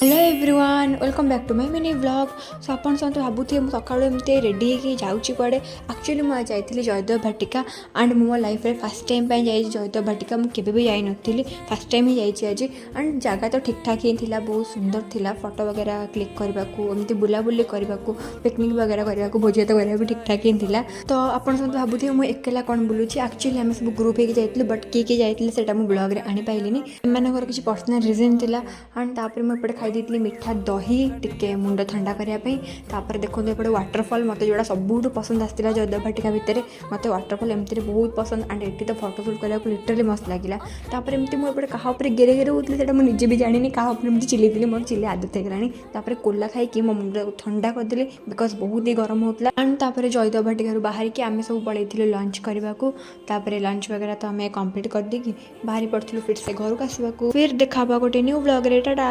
Hello everyone welcome back to my mini vlog. So आप भावुथे मुझे सका एमती रेडी होगी जाऊँगी कड़े एक्चुअली मुझे जाइए जयदेव भाटिका एंड मो लाइफ रे फर्स्ट टाइम जाइए जयदेव भाटिका मुझे भी जाई नी फर्स्ट टाइम ही जाइए आज एंड जगह तो ठीक ठाक ही था बहुत सुंदर थिला फोटो वगैरह क्लिक करने को एमती बुलाबुली करने को पिकनिक वगैरह करने को भोजी भात भी ठीक ठाक ही था। तो आप भावुथे मुझे एकेला कौन बुलूची एक्चुअली आम सब ग्रुप होगी जाइए बट किए जाइए मुझे ब्लॉग रे आनी पाइलिनी एम किसी पर्सनल रिजन था एंड तापर मुझे खाई मीठा दही टिके मुंड ठंडा करने देखो ये वाटरफॉल मत जो सबुठ पसंद आसाला जयदेव भाटिका भितर मत वाटरफॉल एमती बहुत पसंद एंड ये तो फोटो सुट करने को लिटरली मस्त लगे एमती मुझे क्या गेरे गेरे होती मुझे भी जानी क्या चिल्ली मोर चिल्ली आदत होगलानी कोला खाई मो मुंड ठंडा करदेली बिकज बहुत ही गरम होता एंड जयदेव भाटिका बाहर की आम सब पलैलु लंच करने को लंच वगैरह तो आम कम्प्लीट कर देकी बाहरी पड़ू फिर से घर को आसवा फिर देखा गोटे न्यू ब्लॉग रे टाटा।